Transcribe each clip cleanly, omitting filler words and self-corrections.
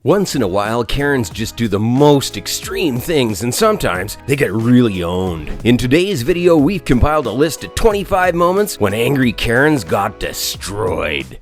Once in a while, Karens just do the most extreme things, and sometimes they get really owned. In today's video, we've compiled a list of 25 moments when angry Karens got destroyed.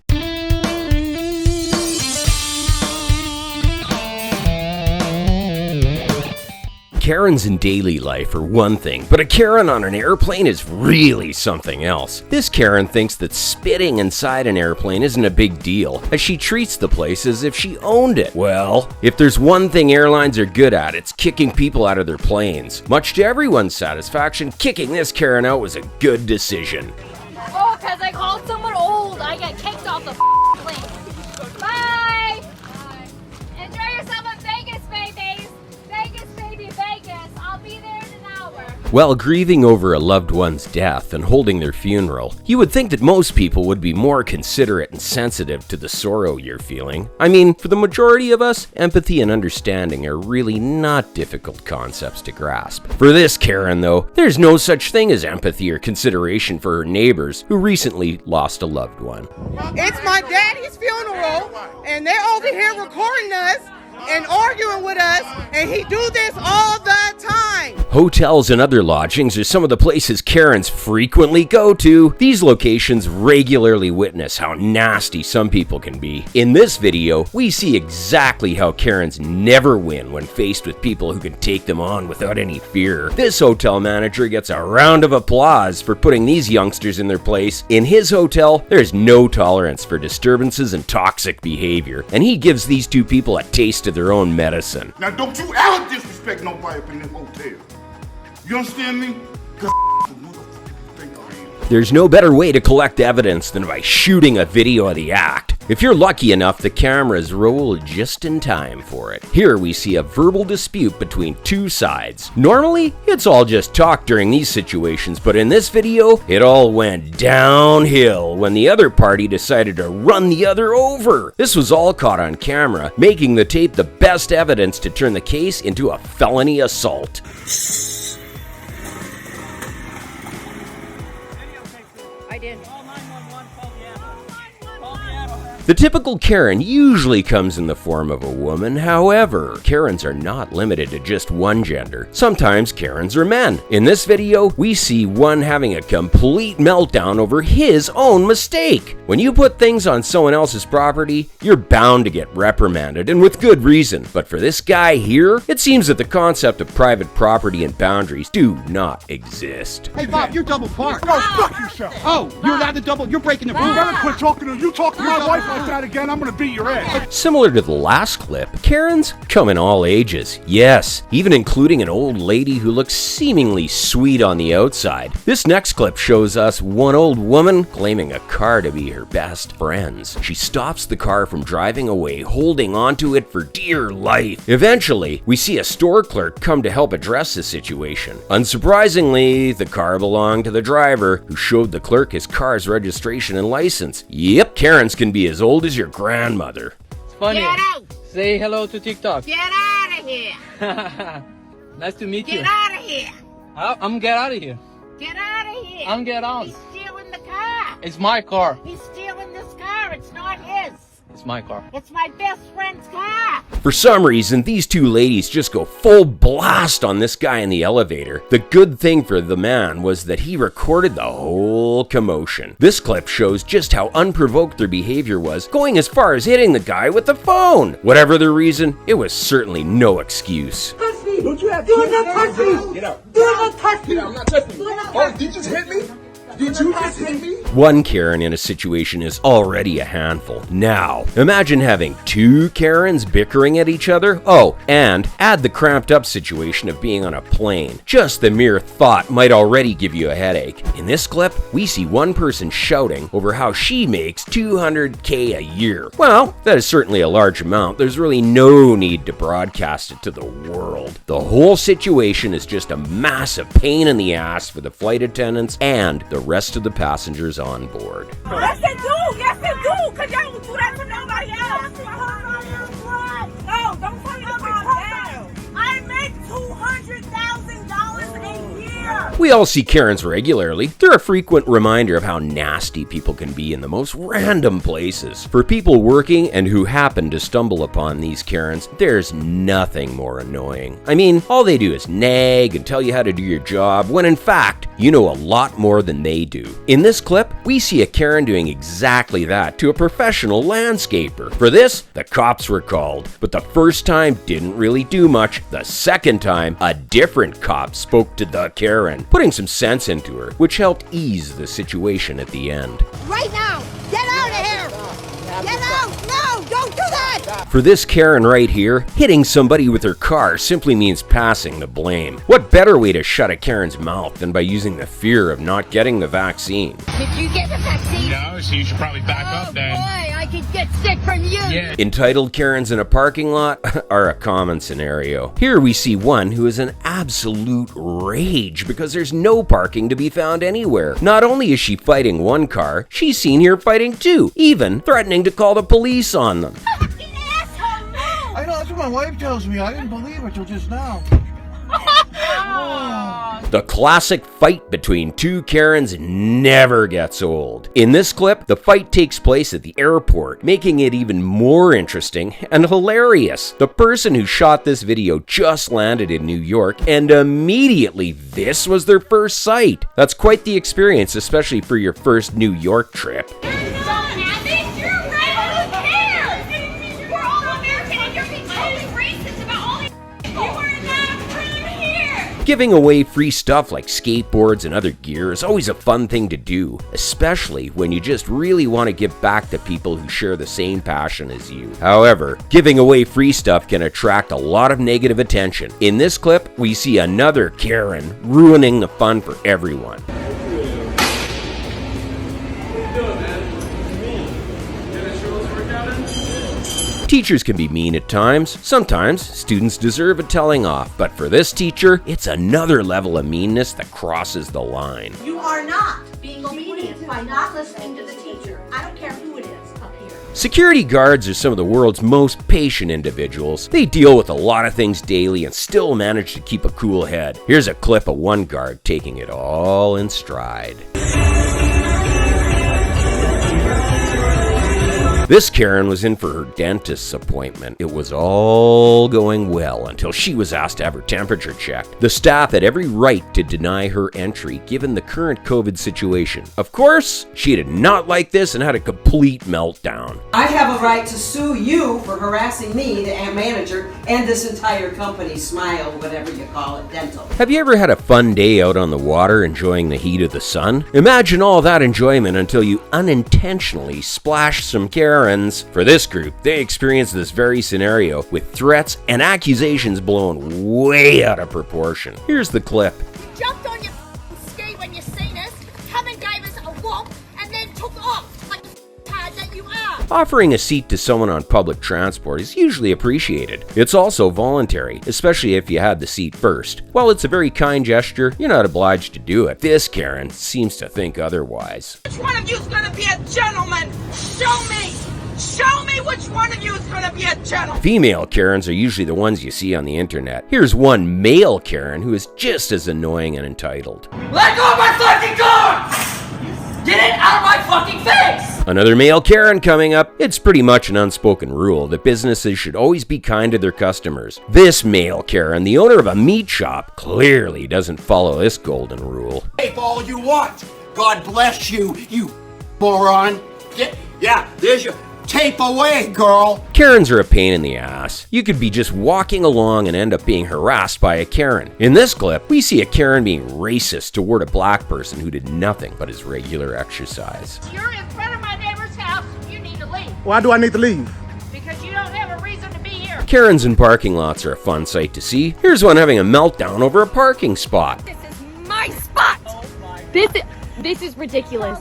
Karens in daily life are one thing, but a Karen on an airplane is really something else. This Karen thinks that spitting inside an airplane isn't a big deal, as she treats the place as if she owned it. Well, if there's one thing airlines are good at, it's kicking people out of their planes. Much to everyone's satisfaction, kicking this Karen out was a good decision. Oh, because I called someone old, I get kicked off the plane. Bye! Enjoy yourself in Vegas, babies! Vegas, baby, Vegas. I'll be there in an hour. While grieving over a loved one's death and holding their funeral, you would think that most people would be more considerate and sensitive to the sorrow you're feeling. I mean, for the majority of us, empathy and understanding are really not difficult concepts to grasp. For this Karen, though, there's no such thing as empathy or consideration for her neighbors who recently lost a loved one. It's my daddy's funeral, and they're over here recording us and arguing with us, and he do this all the time. Hotels and other lodgings are some of the places Karens frequently go to. These locations regularly witness how nasty some people can be. In this video, we see exactly how Karens never win when faced with people who can take them on without any fear. This hotel manager gets a round of applause for putting these youngsters in their place. In his hotel, there's no tolerance for disturbances and toxic behavior, and he gives these two people a taste of their own medicine. Now don't you ever disrespect nobody up in this hotel. You understand me? There's no better way to collect evidence than by shooting a video of the act. If you're lucky enough, the cameras roll just in time for it. Here we see a verbal dispute between two sides. Normally, it's all just talk during these situations, but in this video, it all went downhill when the other party decided to run the other over. This was all caught on camera, making the tape the best evidence to turn the case into a felony assault. I did. The typical Karen usually comes in the form of a woman. However, Karens are not limited to just one gender. Sometimes Karens are men. In this video, we see one having a complete meltdown over his own mistake. When you put things on someone else's property, you're bound to get reprimanded, and with good reason. But for this guy here, it seems that the concept of private property and boundaries do not exist. Hey Bob, you're double parked. No, fuck yourself. Oh, you're allowed to double, you're breaking the You rules. better quit talking to you talk to my wife like that again, I'm gonna beat your ass. Similar to the last clip, Karens come in all ages. Yes, even including an old lady who looks seemingly sweet on the outside. This next clip shows us one old woman claiming a car to be her best friend's. She stops the car from driving away, holding onto it for dear life. Eventually, we see a store clerk come to help address the situation. Unsurprisingly, the car belonged to the driver, who showed the clerk his car's registration and license. Yep, Karens can be as old as your grandmother. It's funny. Get out! Say hello to TikTok. Get out of here! Nice to meet you. Get out of here! I'm get out of here. Get out of here! I'm get out. He's stealing the car! It's my car. He's stealing this car, it's not his! It's my car. It's my best friend's car! For some reason, these two ladies just go full blast on this guy in the elevator. The good thing for the man was that he recorded the whole commotion. This clip shows just how unprovoked their behavior was, going as far as hitting the guy with the phone. Whatever the reason, it was certainly no excuse. Don't you have Do not touch me! Get out. Do not touch me! I'm not touching you. Oh, did you just hit me? Did you just hit me? One Karen in a situation is already a handful. Now, imagine having two Karens bickering at each other. Oh, and add the cramped up situation of being on a plane. Just the mere thought might already give you a headache. In this clip, we see one person shouting over how she makes $200K a year. Well, that is certainly a large amount. There's really no need to broadcast it to the world. The whole situation is just a massive pain in the ass for the flight attendants and the rest of the passengers on board. Yes, they do! Yes, they do! Because y'all will do that to nobody else! No, don't tell me to calm down! I make $200,000 a year! We all see Karens regularly. They're a frequent reminder of how nasty people can be in the most random places. For people working and who happen to stumble upon these Karens, there's nothing more annoying. I mean, all they do is nag and tell you how to do your job, when in fact, you know a lot more than they do. In this clip, we see a Karen doing exactly that to a professional landscaper. For this, the cops were called, but the first time didn't really do much. The second time, a different cop spoke to the Karen, putting some sense into her, which helped ease the situation at the end. Right now! Get out of here! Get out! No! Don't do that! For this Karen right here, hitting somebody with her car simply means passing the blame. What better way to shut a Karen's mouth than by using the fear of not getting the vaccine? Did you get the vaccine? No, so you should probably back up then. Boy, I could get sick from you! Yeah. Entitled Karens in a parking lot are a common scenario. Here we see one who is an absolute rage because there's no parking to be found anywhere. Not only is she fighting one car, she's seen here fighting two, even threatening to call the police on them. Fucking asshole! No! I know, that's what my wife tells me. I didn't believe it till just now. The classic fight between two Karens never gets old. In this clip, the fight takes place at the airport, making it even more interesting and hilarious. The person who shot this video just landed in New York, and immediately this was their first sight. That's quite the experience, especially for your first New York trip. Giving away free stuff like skateboards and other gear is always a fun thing to do, especially when you just really want to give back to people who share the same passion as you. However, giving away free stuff can attract a lot of negative attention. In this clip, we see another Karen ruining the fun for everyone. Teachers can be mean at times. Sometimes students deserve a telling off, but for this teacher, it's another level of meanness that crosses the line. You are not being obedient by not listening to the teacher. I don't care who it is up here. Security guards are some of the world's most patient individuals. They deal with a lot of things daily and still manage to keep a cool head. Here's a clip of one guard taking it all in stride. This Karen was in for her dentist's appointment. It was all going well until she was asked to have her temperature checked. The staff had every right to deny her entry given the current COVID situation. Of course, she did not like this and had a complete meltdown. I have a right to sue you for harassing me, the manager, and this entire company, Smile, whatever you call it, Dental. Have you ever had a fun day out on the water enjoying the heat of the sun? Imagine all that enjoyment until you unintentionally splash some Karens. For this group, they experienced this very scenario with threats and accusations blown way out of proportion. Here's the clip. You jumped on your ski when you seen us, come and gave us a whop, and then took off like the pad that you are. Offering a seat to someone on public transport is usually appreciated. It's also voluntary, especially if you had the seat first. While it's a very kind gesture, you're not obliged to do it. This Karen seems to think otherwise. Which one of you is going to be a gentleman? Show me! Show me which one of you is going to be a gentleman! Female Karens are usually the ones you see on the internet. Here's one male Karen who is just as annoying and entitled. Let go of my fucking car! Get it out of my fucking face! Another male Karen coming up. It's pretty much an unspoken rule that businesses should always be kind to their customers. This male Karen, the owner of a meat shop, clearly doesn't follow this golden rule. Tape all you want. God bless you, you moron. Yeah, there's your tape away, girl. Karens are a pain in the ass. You could be just walking along and end up being harassed by a Karen. In this clip, we see a Karen being racist toward a black person who did nothing but his regular exercise. You're in front of my neighbor's house. You need to leave Why do I need to leave? because you don't have a reason to be here. Karens in parking lots are a fun sight to see. Here's one having a meltdown over a parking spot. This is my spot. This is ridiculous.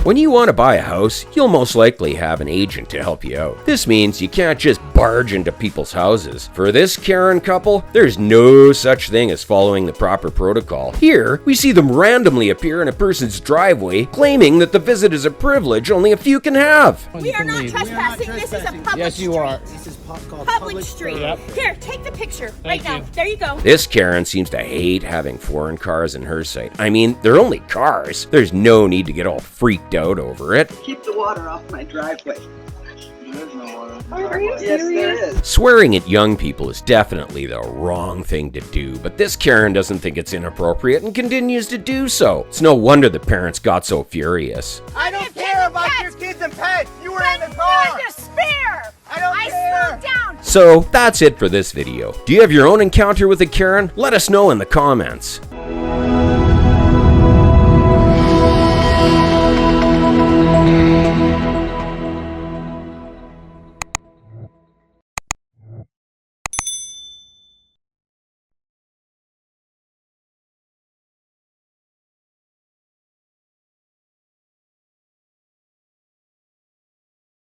When you want to buy a house, you'll most likely have an agent to help you out. This means you can't just barge into people's houses. For this Karen couple, there's no such thing as following the proper protocol. Here, we see them randomly appear in a person's driveway, claiming that the visit is a privilege only a few can have. We are not trespassing. This is a public Yes, you street. are. This is called Public street. Yep. Here, take the picture right Thank now. you. There you go. This Karen seems to hate having foreign cars in her sight. I mean, they're only cars. There's no need to get all freaked out over it. Keep the water off my driveway. Are you Yes, there is. Swearing at young people is definitely the wrong thing to do, but this Karen doesn't think it's inappropriate and continues to do so. It's no wonder the parents got so furious. I don't care about your kids and pets. You were in the More car. despair. I don't care. slowed down. So that's it for this video. Do you have your own encounter with a Karen? Let us know in the comments.